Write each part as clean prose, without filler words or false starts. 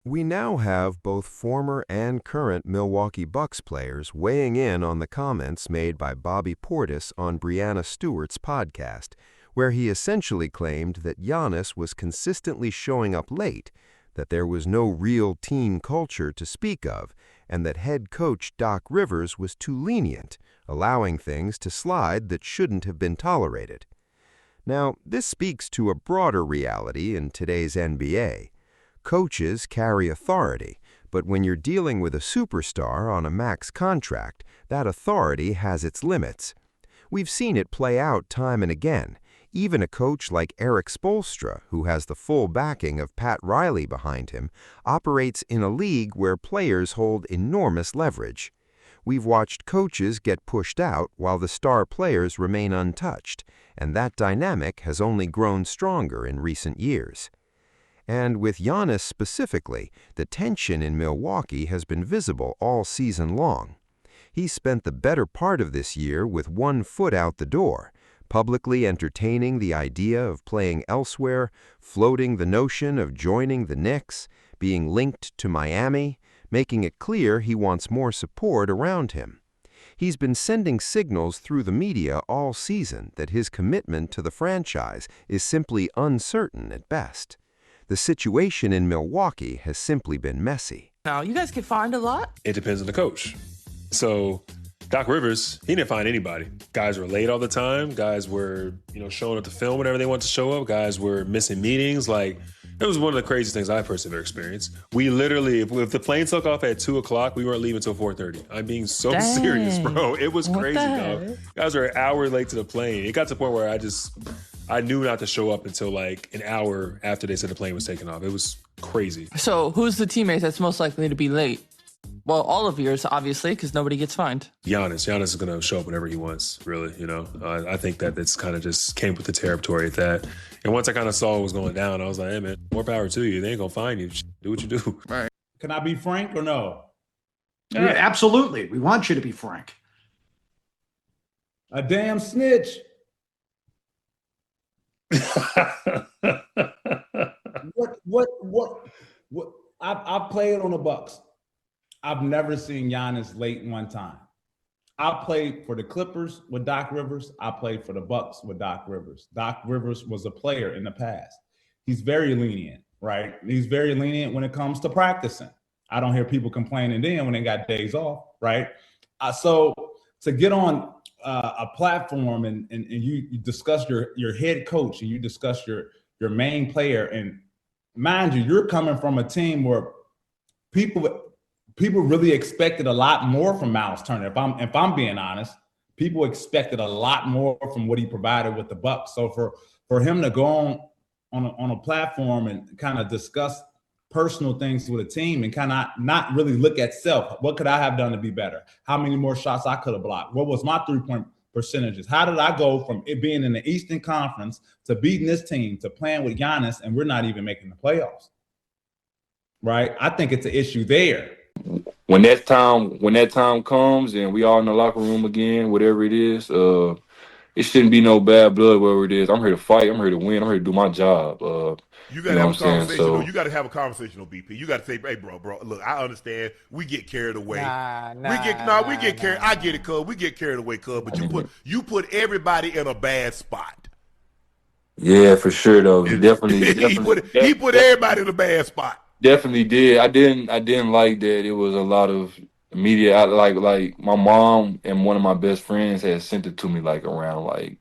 We now have both former and current Milwaukee Bucks players weighing in on the comments made by Bobby Portis on Breanna Stewart's podcast, where he essentially claimed that Giannis was consistently showing up late, that there was no real team culture to speak of, and that head coach Doc Rivers was too lenient, allowing things to slide that shouldn't have been tolerated. Now, this speaks to a broader reality in today's NBA. Coaches carry authority, but when you're dealing with a superstar on a max contract, that authority has its limits. We've seen it play out time and again. Even a coach like Eric Spoelstra, who has the full backing of Pat Riley behind him, operates in a league where players hold enormous leverage. We've watched coaches get pushed out while the star players remain untouched, and that dynamic has only grown stronger in recent years. And with Giannis specifically, the tension in Milwaukee has been visible all season long. He spent the better part of this year with one foot out the door, publicly entertaining the idea of playing elsewhere, floating the notion of joining the Knicks, being linked to Miami, making it clear he wants more support around him. He's been sending signals through the media all season that his commitment to the franchise is simply uncertain at best. The situation in Milwaukee has simply been messy. Now, you guys get fined a lot? It depends on the coach. So Doc Rivers, he didn't find anybody. Guys were late all the time. Guys were, showing up to film whenever they wanted to show up. Guys were missing meetings. It was one of the craziest things I've personally ever experienced. We literally, if the plane took off at 2 o'clock, we weren't leaving until 4:30. I'm being so serious, bro. It was crazy, dog. Guys were an hour late to the plane. It got to the point where I knew not to show up until an hour after they said the plane was taking off. It was crazy. So who's the teammate that's most likely to be late? Well, all of yours, obviously, because nobody gets fined. Giannis is going to show up whenever he wants, really, I think that it's kind of just came with the territory at that. And once I kind of saw what was going down, I was like, hey, man, more power to you. They ain't going to find you. Do what you do. Right. Can I be frank or no? Yeah, absolutely. We want you to be frank. A damn snitch. What? I've played on the Bucks. I've never seen Giannis late one time. I played for the Clippers with Doc Rivers. I played for the Bucks with Doc Rivers. Doc Rivers was a player in the past. He's very lenient, right? He's very lenient when it comes to practicing. I don't hear people complaining then when they got days off, right? So to get on a platform and you discuss your head coach and you discuss your main player, and mind you, you're coming from a team where people really expected a lot more from Myles Turner. If I'm being honest, people expected a lot more from what he provided with the Bucks. So for him to go on a platform and kind of discuss personal things with a team and kind of not really look at self. What could I have done to be better? How many more shots I could have blocked? What was my 3-point percentages? How did I go from it being in the Eastern Conference to beating this team to playing with Giannis and we're not even making the playoffs? Right? I think it's an issue there. When that time comes and we all in the locker room again, whatever it is, it shouldn't be no bad blood, whatever it is. I'm here to fight. I'm here to win. I'm here to do my job. You got to have a conversation. You got to have a conversation on BP. You got to say, hey, bro, look, I understand. We get carried away. We get carried. I get it, cuz. We get carried away, cuz. But you put everybody in a bad spot. Yeah, for sure, though. He put everybody in a bad spot. Definitely did. I didn't like that. It was a lot of media. Like my mom and one of my best friends had sent it to me around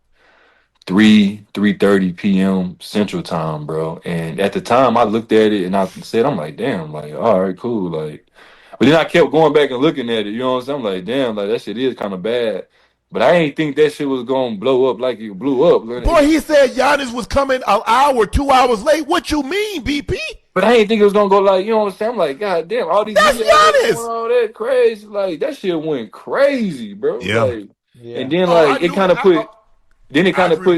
3:30 p.m. Central Time, bro. And at the time, I looked at it and I said, I'm like, damn, all right, cool, But then I kept going back and looking at it. You know what I'm saying? I'm like, damn, that shit is kind of bad. But I ain't think that shit was gonna blow up like it blew up. Boy, he said Giannis was coming an hour, 2 hours late. What you mean, BP? But I ain't think it was gonna go you know what I'm saying? I'm like, God damn, all these Giannis. All that crazy, that shit went crazy, bro. Yeah. And then it kind of put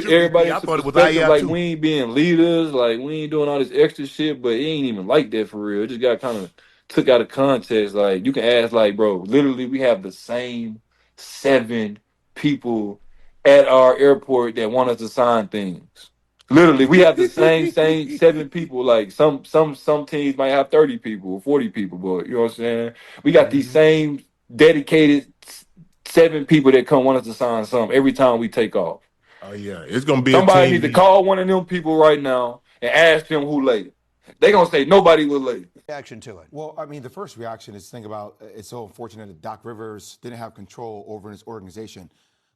everybody in perspective. We ain't being leaders, we ain't doing all this extra shit, but it ain't even like that for real. It just got kind of took out of context. You can ask, bro, literally we have the same 7 people at our airport that want us to sign things. Literally, we have the same 7 people. Like some teams might have 30 people, 40 people, but you know what I'm saying? We got these same dedicated 7 people that come want us to sign something every time we take off. Oh yeah, it's gonna be Somebody a team. need to call one of them people right now and ask them who late. They gonna say nobody was late. Reaction to it. Well, I mean, the first reaction is think about it's so unfortunate that Doc Rivers didn't have control over his organization.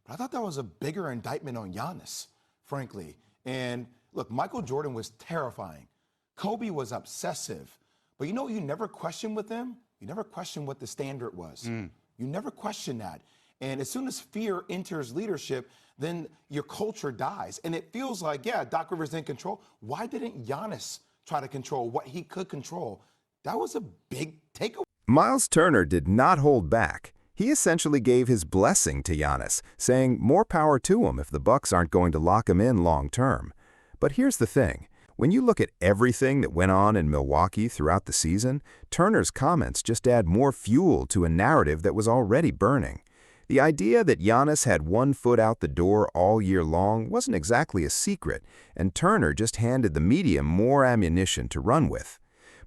But I thought that was a bigger indictment on Giannis, frankly. And look, Michael Jordan was terrifying. Kobe was obsessive. But you know, you never questioned with them. You never questioned what the standard was. You never questioned that. And as soon as fear enters leadership, then your culture dies. And it feels like, yeah, Doc Rivers in control. Why didn't Giannis try to control what he could control? That was a big takeaway. Myles Turner did not hold back. He essentially gave his blessing to Giannis, saying more power to him if the Bucks aren't going to lock him in long term. But here's the thing. When you look at everything that went on in Milwaukee throughout the season, Turner's comments just add more fuel to a narrative that was already burning. The idea that Giannis had one foot out the door all year long wasn't exactly a secret, and Turner just handed the media more ammunition to run with.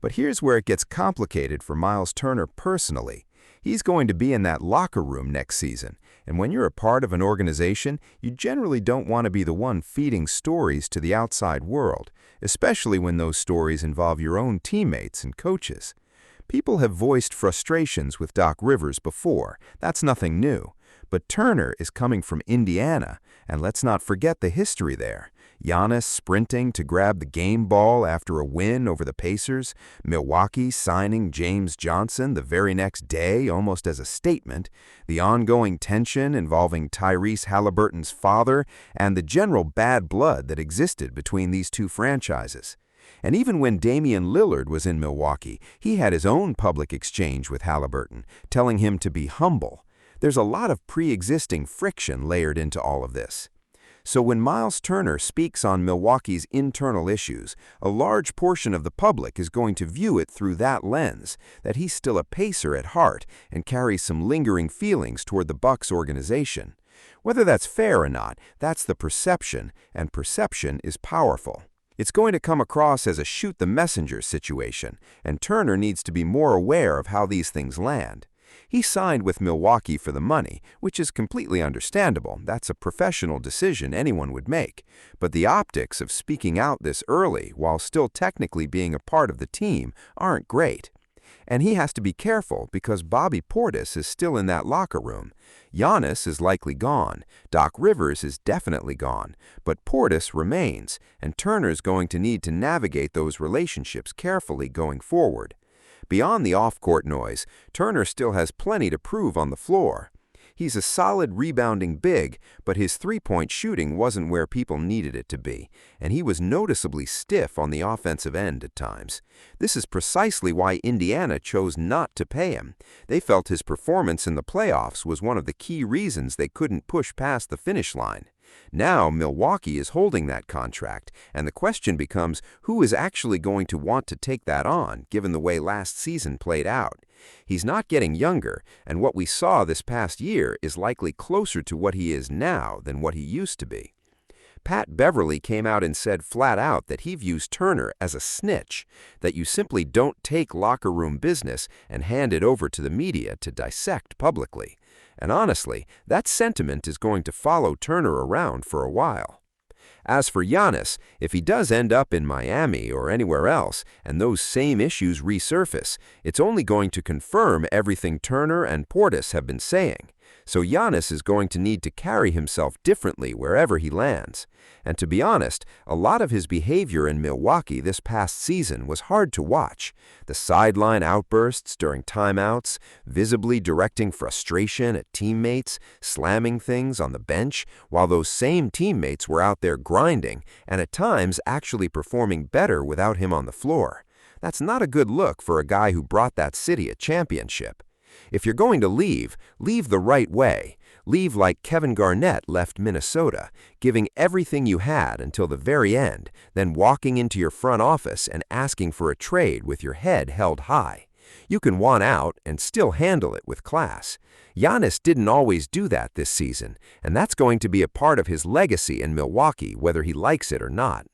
But here's where it gets complicated for Myles Turner personally. He's going to be in that locker room next season, and when you're a part of an organization, you generally don't want to be the one feeding stories to the outside world, especially when those stories involve your own teammates and coaches. People have voiced frustrations with Doc Rivers before. That's nothing new. But Turner is coming from Indiana, and let's not forget the history there. Giannis sprinting to grab the game ball after a win over the Pacers, Milwaukee signing James Johnson the very next day almost as a statement, the ongoing tension involving Tyrese Halliburton's father, and the general bad blood that existed between these two franchises. And even when Damian Lillard was in Milwaukee, he had his own public exchange with Halliburton, telling him to be humble. There's a lot of pre-existing friction layered into all of this. So when Myles Turner speaks on Milwaukee's internal issues, a large portion of the public is going to view it through that lens, that he's still a Pacer at heart and carries some lingering feelings toward the Bucks organization. Whether that's fair or not, that's the perception, and perception is powerful. It's going to come across as a shoot-the-messenger situation, and Turner needs to be more aware of how these things land. He signed with Milwaukee for the money, which is completely understandable. That's a professional decision anyone would make. But the optics of speaking out this early while still technically being a part of the team aren't great. And he has to be careful because Bobby Portis is still in that locker room. Giannis is likely gone. Doc Rivers is definitely gone. But Portis remains, and Turner's going to need to navigate those relationships carefully going forward. Beyond the off-court noise, Turner still has plenty to prove on the floor. He's a solid rebounding big, but his three-point shooting wasn't where people needed it to be, and he was noticeably stiff on the offensive end at times. This is precisely why Indiana chose not to pay him. They felt his performance in the playoffs was one of the key reasons they couldn't push past the finish line. Now Milwaukee is holding that contract, and the question becomes who is actually going to want to take that on, given the way last season played out. He's not getting younger, and what we saw this past year is likely closer to what he is now than what he used to be. Pat Beverley came out and said flat out that he views Turner as a snitch, that you simply don't take locker room business and hand it over to the media to dissect publicly. And honestly, that sentiment is going to follow Turner around for a while. As for Giannis, if he does end up in Miami or anywhere else, and those same issues resurface, it's only going to confirm everything Turner and Portis have been saying. So Giannis is going to need to carry himself differently wherever he lands. And to be honest, a lot of his behavior in Milwaukee this past season was hard to watch. The sideline outbursts during timeouts, visibly directing frustration at teammates, slamming things on the bench, while those same teammates were out there grinding and at times actually performing better without him on the floor. That's not a good look for a guy who brought that city a championship. If you're going to leave the right way. Leave like Kevin Garnett left Minnesota, giving everything you had until the very end, then walking into your front office and asking for a trade with your head held high. You can want out and still handle it with class. Giannis didn't always do that this season, and that's going to be a part of his legacy in Milwaukee, whether he likes it or not.